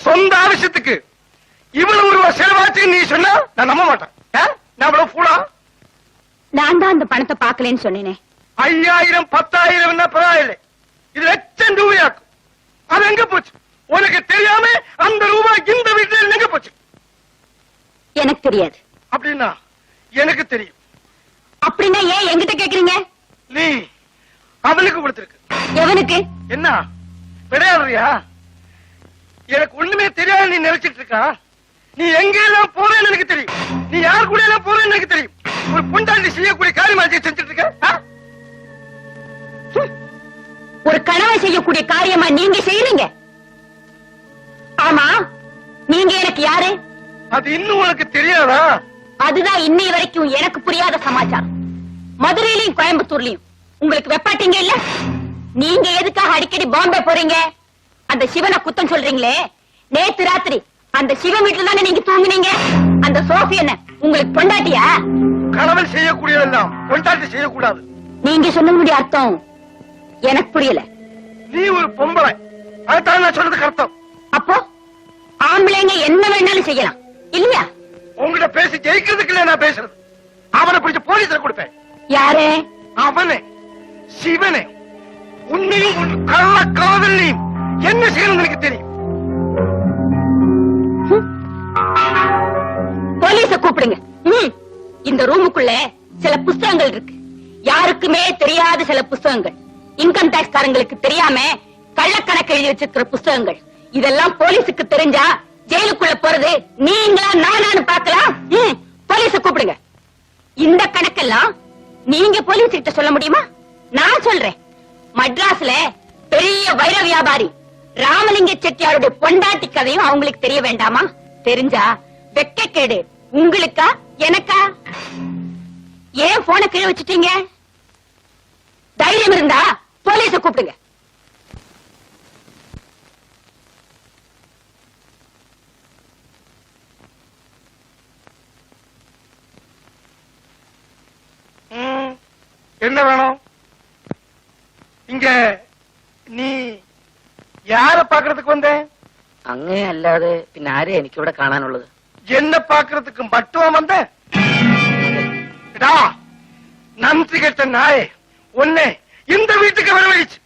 சொந்த ஆവശ്யத்துக்கு இவ்வளவு ரூபாய் செலவாச்சு நீ சொன்னா நான் நம்ப மாட்டேன். நான் அவ்வளவு ஃபூலா? நான் தான் அந்த பணத்தை பாக்கலன்னு சொன்னேனே. 5000 10,000 பரவாயில்லை, இது லட்சம் ரூபாயாக்கும். அது எங்க போச்சு? உனக்கு தெரியாம அந்த ரூபாய் இந்த வீட்டில் எங்க போச்சு? எனக்கு தெரியாது. அப்படின்னா எனக்கு தெரியும். அப்படின்னா ஏன் என்கிட்ட கேக்குறீங்க? நீ அவனுக்கு கொடுத்திருக்கு. எவனுக்கு? என்ன விளையாடுறியா? எனக்கு ஒண்ணுமே தெரியாது நீ நினைச்சிட்டு இருக்கா? நீ எங்க எல்லாம் போறேன்னு எனக்கு தெரியும். நீ யார் கூட எல்லாம் போறேன்னு எனக்கு தெரியும். ஒரு பொண்டாட்டி செய்யக்கூடிய காரியமா செஞ்சுட்டு இருக்க. ஒரு கணவன் செய்யக்கூடிய காரியமா நீங்க செய்யறீங்க. ஆமா, நீங்க எனக்கு யாரு? அது இன்னும் உனக்கு தெரியாதா? அதுதான் இன்னை வரைக்கும் எனக்கு புரியாத சமாச்சாரம். மதுரையிலையும் கோயம்புத்தூர்லயும் உங்களுக்கு வெப்பாட்டீங்க இல்ல? நீங்க எதுக்காக அடிக்கடி பாம்பே போறீங்க? அந்த சிவனை குத்தம் சொல்றீங்களே, நேத்து ராத்திரி அந்த சிவன் வீட்டுல தானே நீங்க தூங்குனீங்க. அந்த சோஃபி என்ன உங்களுக்கு பொண்டாட்டியா? கணவன் செய்யக்கூடியதெல்லாம் பொண்டாட்டி செய்யக்கூடாது. நீங்க சொன்னதுடைய அர்த்தம் எனக்கு புரியல. நீ ஒரு பொம்பளை, அதான் நான் சொன்னதுக்கு அர்த்தம். அப்போ ஆம்பளைங்க என்ன வேணாலும் செய்யலாம் இல்லையா? உங்ககிட்ட பேசி ஜெயிக்கிறதுக்கு இல்ல நான் பேசுறது. அவனை பிடிச்ச போலீஸ்ல கொடுப்பேன். யாரு? அவனே, சிவனே. உன்னையும் உன் கள்ள காதலையும் என்ன செய்யணும் எனக்கு தெரியும். போலீஸ கூப்பிடுங்க. இந்த ரூமுக்குள்ள சில புஸ்தகங்கள் இருக்கு, யாருக்குமே தெரியாத சில புஸ்தகங்கள், இன்கம் டாக்ஸ் காரங்களுக்கு தெரியாம கள்ளக்கணக்கு எழுதி வச்சிருக்கிற புஸ்தகங்கள். இதெல்லாம் போலீஸுக்கு தெரிஞ்சா ஜெயிலுக்குள்ள போறது நீங்களா நானான்னு பாக்கலாம். போலீஸ கூப்பிடுங்க. இந்த கணக்கெல்லாம் நீங்க போலீஸ் கிட்ட சொல்ல முடியுமா? நான் சொல்றேன். மட்ராஸ்ல பெரிய வைர வியாபாரி ராமலிங்க செட்டியாருடைய பொண்டாட்டி கதையும் அவங்களுக்கு தெரிய வேண்டாமா? தெரிஞ்சா வெக்கக்கேடு உங்களுக்கா எனக்கா? ஏன் போன கீழே வச்சுட்டீங்க? தைரியம் இருந்தா போலீஸ கூப்பிடுங்க. என்ன வேணும் இங்க? நீ யார பாக்குறதுக்கு வந்த? അങ്ങേ അല്ലാതെ പിന്നെ ആരെ എനിക്കിവിടെ കാണാനുള്ളത്? என்ன பாக்குறதுக்கு மட்டும் வந்த? நன்றி கெட்ட நாயே, உன்னை இந்த வீட்டுக்கு வரவழைச்சு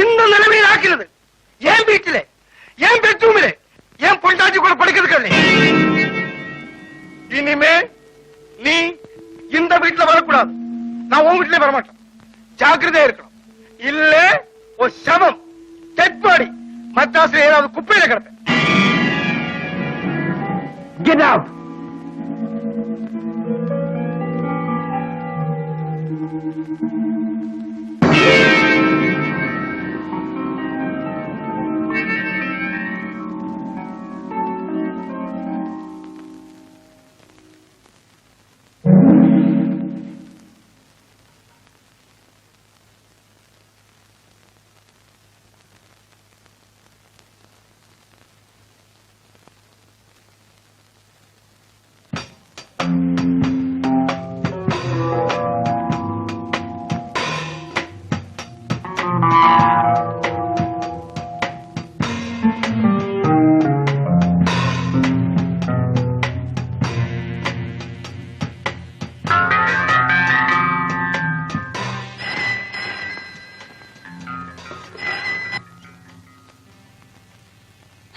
இந்த நிலைமையில் ஆக்கிறது என் வீட்டிலே, என் பெட்ரூமிலே, என் பொண்டாட்டி கூட படுக்கிறதுக்கு. இனிமே நீ இந்த வீட்டுல வரக்கூடாது. நான் உன் வீட்டிலே வரமாட்டேன். ஜாக்கிரதையா இருக்கணும். இல்ல ஒரு சவம் டெட் பாடி மத்தாசுல ஏதாவது குப்பையில கிடப்பேன். Get out!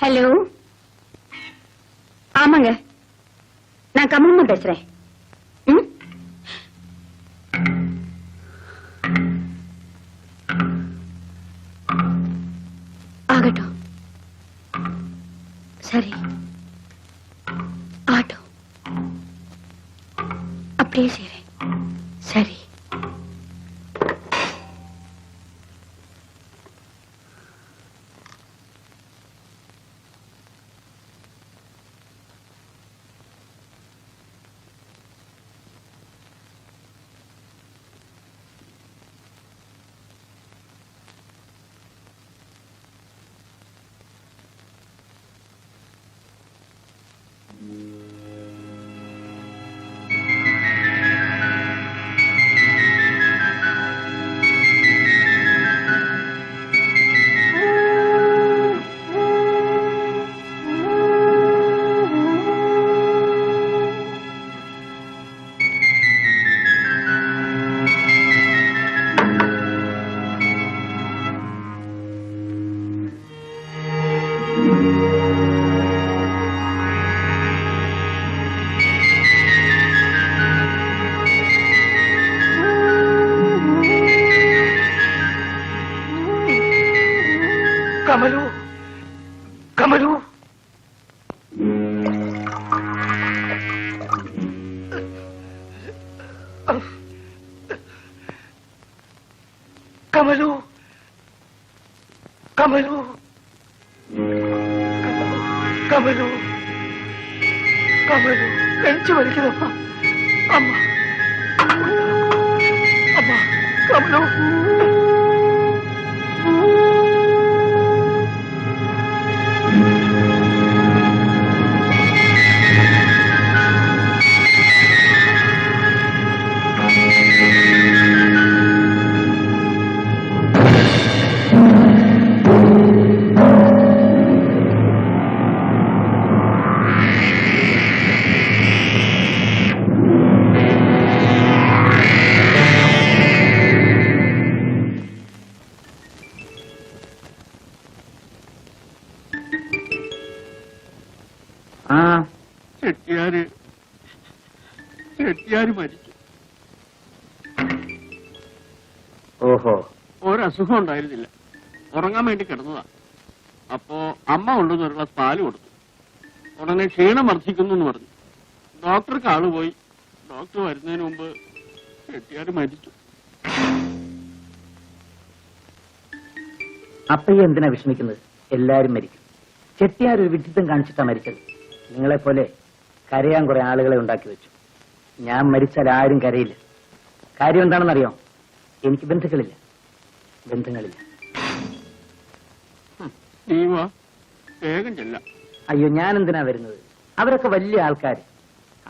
ஹலோ, ஆமாங்க, நான் கமலம்மா பேசுறேன். ஆகட்டும், சரி, ஆகட்டும், அப்படியே செய்றேன். சரி. കമലു കമലു കമലു കമലു കമലു നെഞ്ചു വലിക്കുന്നപ്പ അമ്മ അമ്മ കമലു ചെട്ടിയാര് മരിച്ചു. ഓഹോ, ഒരസുഖം ഉണ്ടായിരുന്നില്ല. ഉറങ്ങാൻ വേണ്ടി കിടന്നതാ. അപ്പോ അമ്മ കൊണ്ടുവന്ന് ഒരു ഗ്ലാസ് പാല് കൊടുത്തു. ഉടനെ ക്ഷീണം വർദ്ധിക്കുന്നു എന്ന് പറഞ്ഞു. ഡോക്ടർക്ക് ആള് പോയി. ഡോക്ടർ വരുന്നതിന് മുമ്പ് ചെട്ടിയാര് മരിച്ചു. അപ്പയ്യ എന്തിനാ വിഷമിക്കുന്നത്? എല്ലാരും മരിക്കും. ചെട്ടിയാർ ഒരു വിഡിത്തം കാണിച്ചിട്ടാ മരിച്ചത്. നിങ്ങളെപ്പോലെ കരയാൻ കുറെ ആളുകളെ ഉണ്ടാക്കി വെച്ചു. ഞാൻ മരിച്ചാൽ ആരും കരയില്ല. കാര്യം എന്താണെന്നറിയോ? എനിക്ക് ബന്ധുക്കളില്ല. നീ വാ, വേഗം ചെല്ലാം. അയ്യോ, ഞാൻ എന്തിനാ വരുന്നത്? അവരൊക്കെ വലിയ ആൾക്കാർ.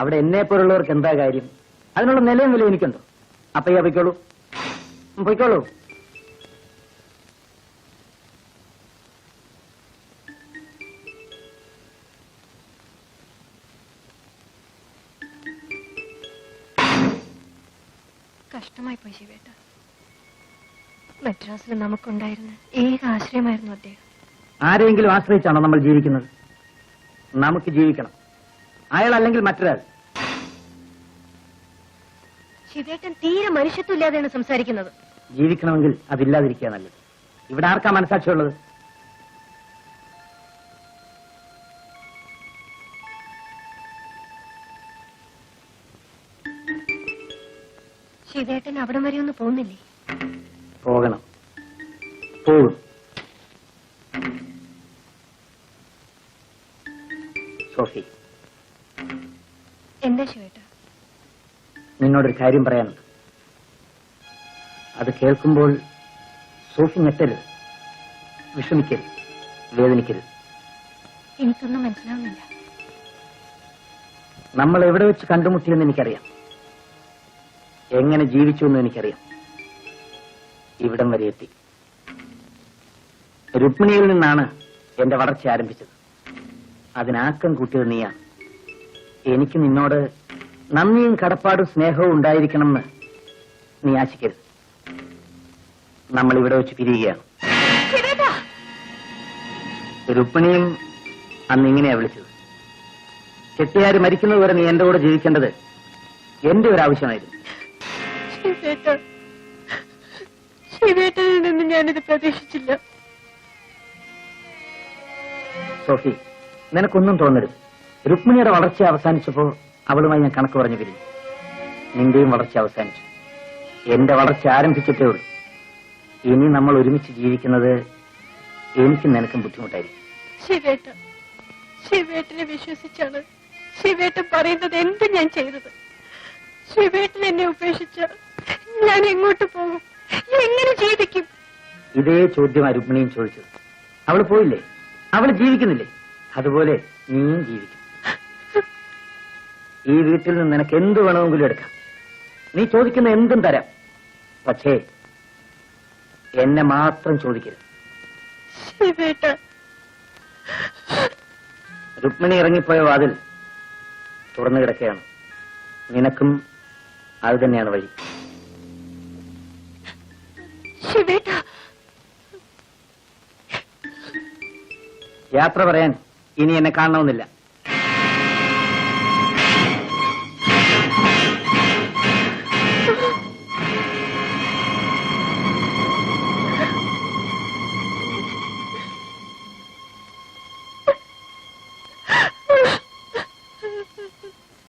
അവിടെ എന്നെ പോലുള്ളവർക്ക് എന്താ കാര്യം? അതിനുള്ള നിലയും വില എനിക്കുണ്ടോ? അപ്പയ്യ പൊയ്ക്കോളൂ, പൊയ്ക്കോളൂ. കഷ്ടമായി പോയി ശിവേട്ട. മദ്രാസിൽ നമുക്കുണ്ടായിരുന്ന ഏക ആശ്രയമായിരുന്നു അദ്ദേഹം. ആരെങ്കിലും ആശ്രയിച്ചാണോ നമ്മൾ ജീവിക്കുന്നത്? നമുക്ക് ജീവിക്കണം. അയാൾ അല്ലെങ്കിൽ മറ്റൊരാൾ. ശിവേട്ടൻ തീരെ മനുഷ്യത്വം ഇല്ലാതെയാണ് സംസാരിക്കുന്നത്. ജീവിക്കണമെങ്കിൽ അതില്ലാതിരിക്കുക നല്ലത്. ഇവിടെ ആർക്കാ മനസാക്ഷിയുള്ളത്? ശിവേട്ടൻ അവിടം വരെ ഒന്ന് പോകുന്നില്ലേ? പോകണം, പോകും. സോഫി, എന്താ ശിവേട്ട? നിന്നോടൊരു കാര്യം പറയാനുണ്ട്. അത് കേൾക്കുമ്പോൾ സോഫി ഞെട്ടരുത്, വിഷമിക്കരുത്, വേദനിക്കരുത്. എനിക്കൊന്നും മനസ്സിലാവുന്നില്ല. നമ്മൾ എവിടെ വെച്ച് കണ്ടുമുട്ടിയെന്ന് എനിക്കറിയാം. എങ്ങനെ ജീവിച്ചു എന്ന് എനിക്കറിയാം. ഇവിടം വരെ എത്തി. രുക്മിണിയിൽ നിന്നാണ് എന്റെ വളർച്ച ആരംഭിച്ചത്. അതിനാക്കം കൂട്ടിയത് നീയാണ്. എനിക്ക് നിന്നോട് നന്ദിയും കടപ്പാടും സ്നേഹവും ഉണ്ടായിരിക്കണമെന്ന് നീ ആശിക്കരുത്. നമ്മൾ ഇവിടെ വെച്ച് പിരിയുകയാണ്. രുക്മിണിയും അന്ന് ഇങ്ങനെയാ വിളിച്ചത്. ചെട്ടിയാര് മരിക്കുന്നതുവരെ നീ എന്റെ കൂടെ ജീവിക്കേണ്ടത് എന്റെ ഒരു ആവശ്യമായിരുന്നു. ശിവേട്ടനിൽ നിന്ന് ഞാനിത് പ്രതീക്ഷിച്ചില്ല. സോഫി, നിനക്കൊന്നും തോന്നരുത്. രുക്മിണിയുടെ വളർച്ച അവസാനിച്ചപ്പോ അവളുമായി ഞാൻ കണക്ക് പറഞ്ഞു പിരിഞ്ഞു. നിന്റെയും വളർച്ച അവസാനിച്ചു. എന്റെ വളർച്ച ആരംഭിച്ചിട്ടേ ഉള്ളൂ. ഇനി നമ്മൾ ഒരുമിച്ച് ജീവിക്കുന്നത് എനിക്കും നിനക്കും ബുദ്ധിമുട്ടായിരിക്കും. ശിവേട്ടനെ വിശ്വസിച്ചാണ് ശിവേട്ടൻ പറയുന്നത് എന്തും ഞാൻ ചെയ്തത്. ശിവേട്ടൻ എന്നെ ഉപേക്ഷിച്ച ഞാൻ എങ്ങോട്ട് പോകും? എങ്ങനെ ജീവിക്കും? ഇതേ ചോദ്യമാണ് രുക്മിണിയും ചോദിച്ചത്. അവള് പോയില്ലേ? അവള് ജീവിക്കുന്നില്ലേ? അതുപോലെ നീയും ജീവിക്കും. ഈ വീട്ടിൽ നിന്ന് നിനക്ക് എന്ത് വേണമെങ്കിലും എടുക്കാം. നീ ചോദിക്കുന്ന എന്തും തരാം. പക്ഷേ എന്നെ മാത്രം ചോദിക്കരുത്. രുക്മിണി ഇറങ്ങിപ്പോയ വാതിൽ തുറന്നു കിടക്കുകയാണ്. നിനക്കും അത് തന്നെയാണ് വഴി. യാത്ര പറയാൻ ഇനി എന്നെ കാണണമെന്നില്ല.